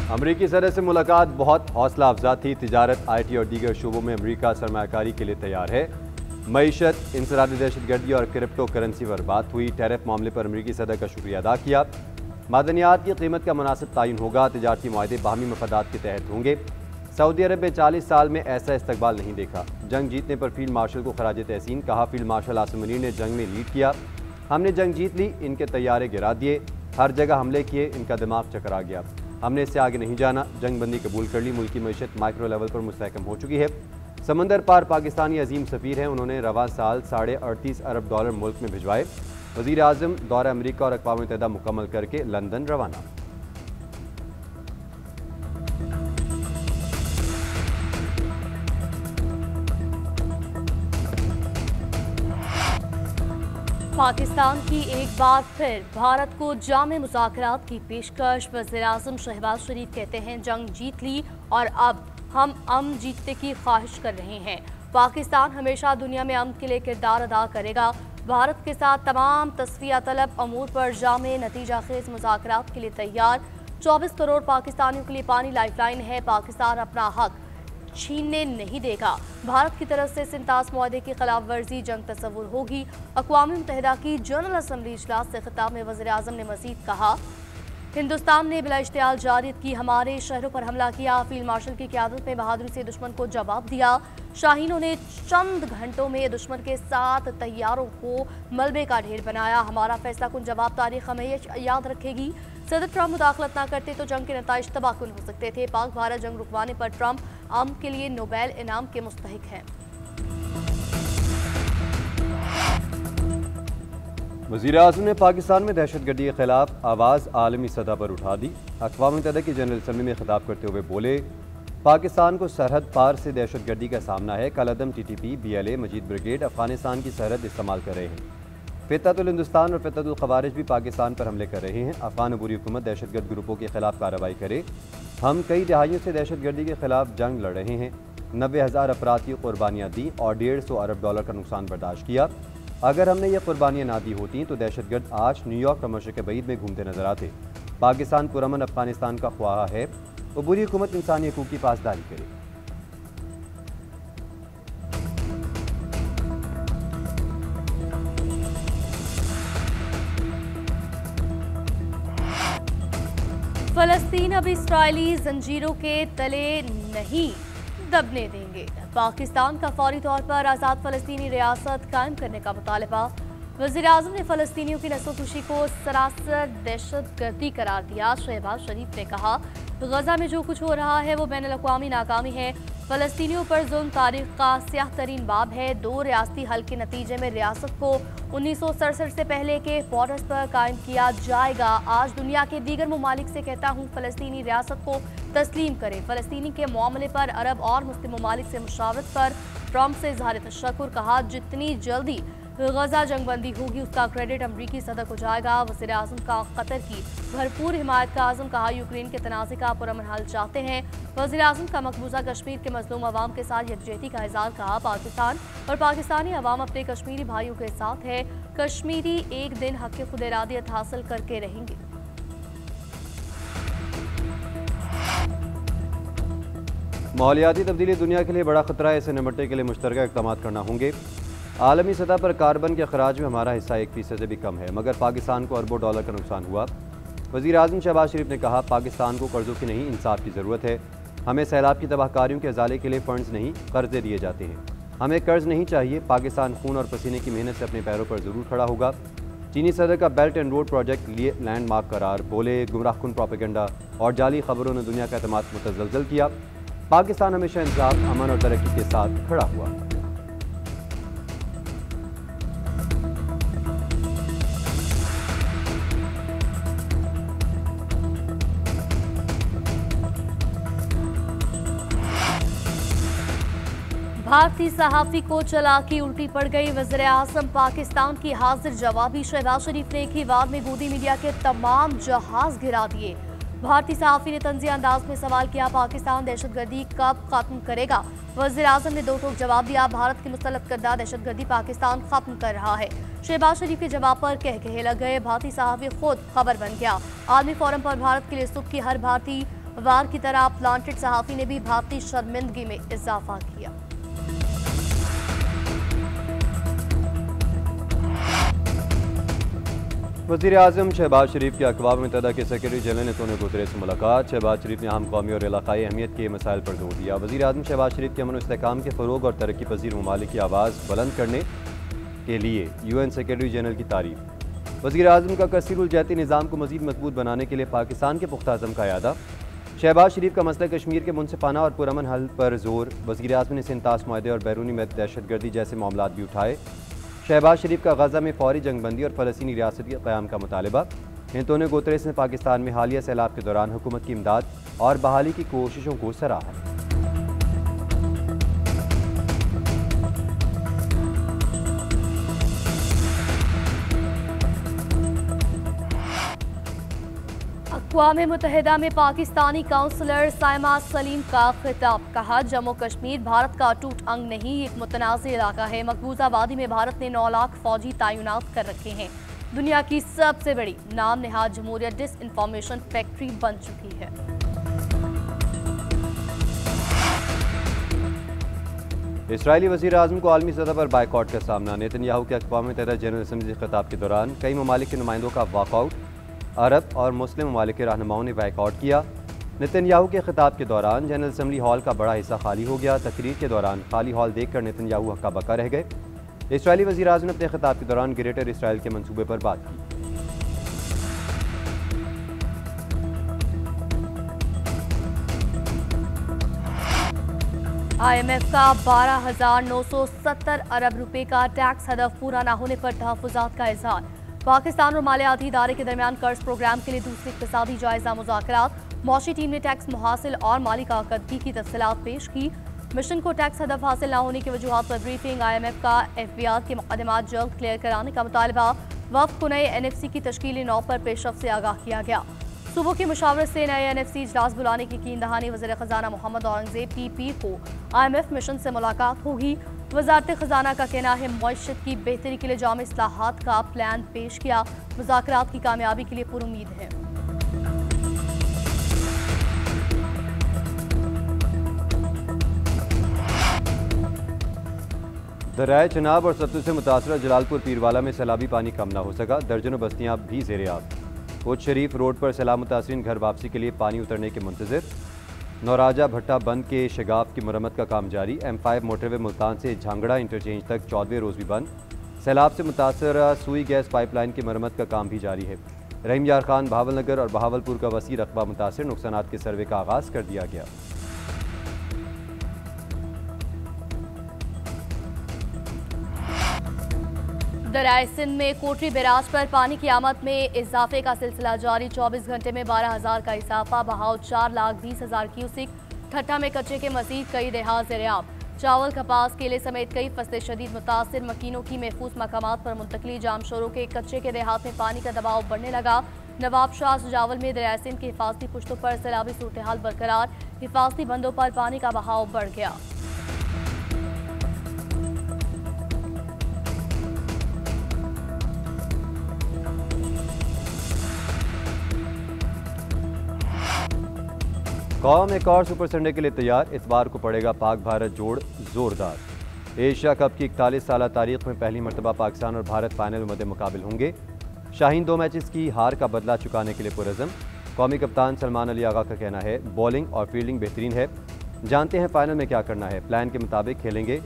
अमरीकी सदर से मुलाकात बहुत हौसला अफजा थी। तिजारत, IT और दीगर शोबों में अमरीका सरमायाकारी के लिए तैयार है। मईशत, इंसरादी दहशतगर्दी और क्रिप्टो करेंसी पर बात हुई। टैरिफ मामले पर अमरीकी सदर का शुक्रिया अदा किया। मादनियात की कीमत का मुनासिब तयन होगा। तिजारती मुआहदे बाहमी मफादात के तहत होंगे। सऊदी अरब में 40 साल में ऐसा इस्तकबाल नहीं देखा। जंग जीतने पर फील्ड मार्शल को खराज तहसीन। कहा, फील्ड मार्शल आसिम मुनीर ने जंग में लीड किया। हमने जंग जीत ली, इनके तैयारे गिरा दिए, हर जगह हमले किए, इनका दिमाग चकरा गया। हमने इससे आगे नहीं जाना। जंग बंदी कबूल कर ली। मुल्क की मईशत माइक्रो लेवल पर मुस्तहकम हो चुकी है। समंदर पार पाकिस्तानी अजीम सफ़ीर हैं। उन्होंने रवां साल $38.5 अरब मुल्क में भिजवाए। वज़ीर आज़म दौरा अमरीका और अक़वाम मुत्तहिदा मुकम्मल करके लंदन रवाना। पाकिस्तान की एक बार फिर भारत को जामे मुज़ाकरात की पेशकश। वज़ीर-ए-आज़म शहबाज शरीफ कहते हैं, जंग जीत ली और अब हम अमन जीतने की ख्वाहिश कर रहे हैं। पाकिस्तान हमेशा दुनिया में अमन के लिए किरदार अदा करेगा। भारत के साथ तमाम तस्फिया तलब अमूर पर जामे नतीजा खेज मुज़ाकरात के लिए तैयार। 24 करोड़ पाकिस्तानियों के लिए पानी लाइफलाइन है। पाकिस्तान अपना हक छीनने नहीं देगा। भारत की तरफ से सिंतास मुआहदे की खिलाफ वर्जी जंग तस्वुर होगी। अक़वाम मुत्तहिदा की जनरल असम्बली इजलास से खिताब में वज़ीर आज़म ने मज़ीद कहा, हिंदुस्तान ने बिला इश्तियाल जारी की हमारे शहरों पर हमला किया। फील्ड मार्शल की क़यादत में बहादुरी से दुश्मन को जवाब दिया। शाहीनों ने चंद घंटों में दुश्मन के 7 तैयारों को मलबे का ढेर बनाया। हमारा फैसला कुन जवाब तारीख हमें याद रखेगी। सदर ट्रंप मुदाखलत न करते तो जंग के नताइज तबाहकुन हो सकते थे। पाक भारत जंग रुकवाने पर ट्रंप अमन के लिए नोबेल इनाम के मुस्तहिक हैं। वज़ीर आज़म ने पाकिस्तान में दहशतगर्दी के खिलाफ आवाज़ आलमी सतह पर उठा दी। अक़वाम मुत्तहिदा की जनरल असम्बली में खिताब करते हुए बोले, पाकिस्तान को सरहद पार से दहशतगर्दी का सामना है। कलअदम TTP, BLA, मजीद ब्रिगेड अफगानिस्तान की सरहद इस्तेमाल कर रहे हैं। फितरतुल हिंदुस्तान और फितरतुल खवारिज भी पाकिस्तान पर हमले कर रहे हैं। अफगान अबूरी हुकूमत दहशतगर्द ग्रुपों के खिलाफ कार्रवाई करे। हम कई दहाइयों से दहशतगर्दी के खिलाफ जंग लड़ रहे हैं। 90,000 अफराद की कुर्बानियाँ दी और $150 अरब का नुकसान बर्दाश्त किया। अगर हमने ये कुर्बानियाँ ना दी होती तो दहशतगर्द आज न्यूयॉर्क और मशरिक़ बईद में घूमते नजर आते। पाकिस्तान पुरअमन अफगानिस्तान का ख्वाहा है। अबूरी हुकूमत इंसानी हकूक़ की पासदारी करे। फलस्तीन अब इस्राएली जंजीरों के तले नहीं दबने देंगे। पाकिस्तान का फौरी तौर पर आज़ाद फलस्तीनी रियासत कायम करने का मुतालबा। वज़ीर आज़म ने फलस्तीनियों की नस्ल-कुशी को सरासर दहशतगर्दी करार दिया। शहबाज शरीफ ने कहा, गजा में जो कुछ हो रहा है वो बैनुल-अक़वामी नाकामी है। फलस्तीनियों पर जुल्म तारीख का स्याह तरीन बाब है। 2 रियासती हल के नतीजे में रियासत को 1967 से पहले के बॉर्डर्स पर कायम किया जाएगा। आज दुनिया के दीगर ममालिक से कहता हूँ, फलस्तीनी रियासत को तस्लीम करें। फलस्तीनी के मामले पर अरब और मुस्लिम ममालिक से मुशावरत पर ट्रंप से इज़हार तशक्कुर। कहा, जितनी जल्दी गजा जंगबंदी होगी उसका क्रेडिट अमरीकी सदर को जाएगा। वज़ीर आज़म का कतर की भरपूर हिमायत का आज़म। कहा, यूक्रेन के तनाज़े का पुरअमन हल चाहते हैं। वज़ीर आज़म का मकबूजा कश्मीर के मज़लूम अवाम के साथ यकजहती का इज़हार। कहा, पाकिस्तान और पाकिस्तानी अवाम अपने कश्मीरी भाइयों के साथ है। कश्मीरी एक दिन हक़ खुद इरादियत हासिल करके रहेंगे। माहौलियाती तब्दीली दुनिया के लिए बड़ा खतरा है। इसे निपटने के लिए मुश्तरका इक़दाम करना होंगे। आलमी सतह पर कार्बन के अखराज में हमारा हिस्सा 1% से भी कम है, मगर पाकिस्तान को अरबों डॉलर का नुकसान हुआ। वज़ीर आज़म शहबाज शरीफ ने कहा, पाकिस्तान को कर्ज़ों की नहीं इंसाफ की ज़रूरत है। हमें सैलाब की तबाहकारियों के अजाले के लिए फ़ंड्स नहीं, कर्ज़े दिए जाते हैं। हमें कर्ज़ नहीं चाहिए। पाकिस्तान खून और पसीने की मेहनत से अपने पैरों पर ज़रूर खड़ा होगा। चीनी सदर का बेल्ट एंड रोड प्रोजेक्ट लिए लैंडमार्क करार। बोले, गुमराहकुन प्रोपेगेंडा और जाली खबरों ने दुनिया का एतमाद मुतज़लज़ल किया। पाकिस्तान हमेशा इंसाफ, अमन और तरक्की के साथ खड़ा हुआ। भारतीय सहाफ़ी को चलाकी उल्टी पड़ गई। वज़ीर आज़म पाकिस्तान की हाजिर जवाबी। शहबाज शरीफ ने एक ही वार में गोदी मीडिया के तमाम जहाज गिरा दिए। भारतीय सहाफ़ी ने तंज़िया अंदाज में सवाल किया, पाकिस्तान दहशतगर्दी कब खत्म करेगा। वज़ीर आज़म ने दो टोक जवाब दिया, भारत की मुस्तलद करदा दहशतगर्दी पाकिस्तान खत्म कर रहा है। शहबाज शरीफ के जवाब पर कहकहे लग गए। भारतीय सहाफ़ी खुद खबर बन गया। आलमी फोरम पर भारत के लिए सुख की हर भारतीय वार की तरह प्लांटेड सहाफी ने भी भारतीय शर्मिंदगी में इजाफा किया। वज़ीर-ए-आज़म शहबाज शरीफ की अक़वाम मुत्तहिदा के सेक्रेटरी जनरल एंटोनियो गुतेरेस से मुलाकात। शहबाज शरीफ ने अहम कौमी और इलाकाई अहमियत के मसाइल पर जोर दिया। वज़ीर-ए-आज़म शहबाज शरीफ के अमन और इस्तेहकाम के फ़रोग़ और तरक्की पज़ीर ममालिक की आवाज़ बुलंद करने के लिए UN सेक्रेटरी जनरल की तारीफ। वज़ीर-ए-आज़म का कसीरुल-जहती निज़ाम को मज़ीद मजबूत बनाने के लिए पाकिस्तान के पुख्ता अज़्म का इरादा। शहबाज शरीफ का मसला कश्मीर के मुनसिफाना और पुरअमन हल पर जोर। वज़ीर-ए-आज़म ने सिंतास मुआहदे और बैरूनी में दहशतगर्दी जैसे मामलात भी उठाए। शहबाज शरीफ का गजा में फौरी जंगबंदी और फ़लस्तीनी रियासत के क़याम का मुतालबा। एंटोनियो गुतेरेस ने पाकिस्तान में हालिया सैलाब के दौरान हुकूमत की इमदाद और बहाली की कोशिशों को सराहा। अक़वाम मुत्तहिदा में पाकिस्तानी काउंसलर साइमा सलीम का खिताब। कहा, जम्मू कश्मीर भारत का अटूट अंग नहीं, एक मुतनाज़ इलाका है। मकबूजा वादी में भारत ने 9 लाख फौजी तैनात कर रखे हैं। दुनिया की सबसे बड़ी नाम नहाद जमहूरियत डिस इंफॉर्मेशन फैक्ट्री बन चुकी है। इसराइली वज़ीर-ए-आज़म को आलमी सतह पर बाइकॉट का सामना। नेतन्याहू के अक़वाम मुत्तहिदा जनरल असम्बली से खिताब के दौरान कई ममालिक के नुमाइंदों का वॉकआउट। अरब और मुस्लिम ममालिक के रहनुमाओं ने बाइकआउट किया। नेतन्याहू के खिताब के दौरान जनरल असम्बली हॉल का बड़ा हिस्सा खाली हो गया। तकरीर के दौरान खाली हॉल देखकर नेतन्याहू हक्का बक्का रह गए। इसराइली वज़ीर-ए-आज़म ने अपने खिताब के दौरान ग्रेटर इसराइल के मंसूबे पर बात की। IMF का 12,970 अरब रुपए का टैक्स हदफ पूरा न होने पर तहफ़्फ़ुज़ात का इज़हार। पाकिस्तान और मालियाती इदारे के दरमियान कर्ज प्रोग्राम के लिए दूसरी इक़्तिसादी जायजा मुज़ाकरात। मौशी टीम ने टैक्स मुहासिल और माली कारकर्दगी की तफ़सीलात पेश की। मिशन को टैक्स हदफ हासिल न होने की वजूहात पर ब्रीफिंग। IMF का FBR के मुक़दमात जल्द क्लियर कराने का मुतालबा। वफ़द को नए NFC की तश्कीली नौ पर पेशरफ़ से आगाह किया गया। सूबों की मुशावरत से नए NFC इजलास बुलाने की यकीन दहानी। वज़ीर ख़जाना मोहम्मद औरंगज़ेब की पीर को IMF मिशन से मुलाकात होगी। वज़ारत ख़जाना का कहना है, मईशत की बेहतरी के लिए जाम इस्लाहात का प्लान पेश किया। मुज़ाकरात की कामयाबी के लिए पुरुमीद है। दरियाए चनाब और सतलुज से मुतासरा जलालपुर पीरवाला में सैलाबी पानी कम न हो सका। दर्जनों बस्तियां भी ज़ेरे आब। कोच शरीफ रोड पर सैलाब मुतासरीन घर वापसी के लिए पानी उतरने के मुंतज़िर। नौराजा भट्टा बंद के शगाफ की मरम्मत का काम जारी। M5 मोटरवे मुल्तान से झांगड़ा इंटरचेंज तक 14वें रोज़ भी बंद। सैलाब से मुतासर सुई गैस पाइपलाइन की मरम्मत का काम भी जारी है। रहीम यार खान, बहावलनगर और बहावलपुर का वसी रकबा मुतासर नुकसानात के सर्वे का आगाज़ कर दिया गया। दरियाए सिंध में कोटरी बैराज पर पानी की आमद में इजाफे का सिलसिला जारी। 24 घंटे में 12,000 का इजाफा। बहाव 4,20,000 क्यूसिक। ठट्टा में कच्चे के मजीद कई देहात ज़ेरे-आब। चावल, कपास, केले समेत कई फसलें शदीद मुतासिर। मकीनों की महफूज मकामात पर मुंतकली। जामशोरों के कच्चे के देहात में पानी का दबाव बढ़ने लगा। नवाब शाह सजावल में दरियाए सिंध की हिफाजती पुश्तों पर सैलाबी सूरत हाल बरकरार। हिफाजती बंदों पर पानी का बहाव बढ़ गया। कौम एक और सुपर संडे के लिए तैयार। इतवार को पड़ेगा पाक भारत जोड़ जोरदार। एशिया कप की 41 साल तारीख में पहली मरतबा पाकिस्तान और भारत फाइनल में मद्दे मुकाबिल होंगे। शाहीन 2 मैचेस की हार का बदला चुकाने के लिए पुरज़म। कौमी कप्तान सलमान अली आगा का कहना है, बॉलिंग और फील्डिंग बेहतरीन है। जानते हैं फाइनल में क्या करना है, प्लान के मुताबिक खेलेंगे।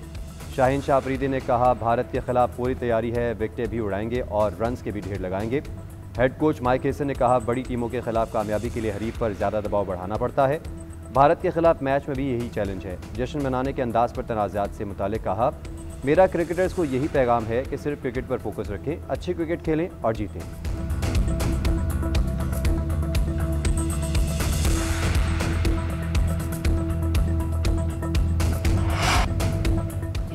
शाहीन शाह अफरीदी ने कहा, भारत के खिलाफ पूरी तैयारी है, विकेटें भी उड़ाएंगे और रन्स के भी ढेर लगाएंगे। हेड कोच माइक हेसन ने कहा, बड़ी टीमों के खिलाफ कामयाबी के लिए हरीफ पर ज़्यादा दबाव बढ़ाना पड़ता है। भारत के खिलाफ मैच में भी यही चैलेंज है। जश्न मनाने के अंदाज पर तनाज़ात से मुतालिक कहा, मेरा क्रिकेटर्स को यही पैगाम है कि सिर्फ क्रिकेट पर फोकस रखें, अच्छे क्रिकेट खेलें और जीतें।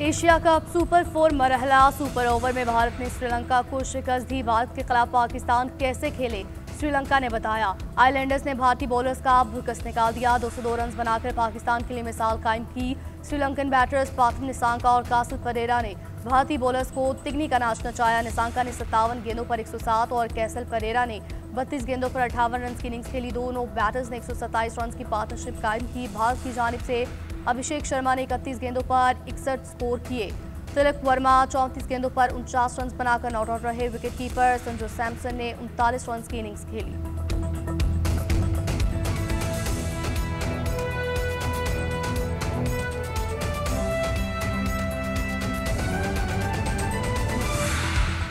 एशिया कप सुपर 4 मरहला सुपर ओवर में भारत ने श्रीलंका को शिकस्त दी। भारत के खिलाफ पाकिस्तान कैसे खेले, श्रीलंका ने बताया। आइलैंडर्स ने भारतीय बॉलर्स का भुकस निकाल दिया। 202 रन बनाकर पाकिस्तान के लिए मिसाल कायम की। श्रीलंकन बैटर्स पाथम निसांका और कासिल परेरा ने भारतीय बॉलर्स को तिगनी का नाच नचाया। निसांका ने 57 गेंदों पर 107 और कैसल परेरा ने 32 गेंदों पर 58 रन की इनिंग्स खेली। दोनों बैटर्स ने 127 रन की पार्टनरशिप कायम की। भारत की जानिब से अभिषेक शर्मा ने 31 गेंदों पर 61 स्कोर किए। तिलक वर्मा 34 गेंदों पर 49 रन बनाकर नॉट आउट रहे। विकेटकीपर संजू सैमसन ने 39 रन की इनिंग्स खेली।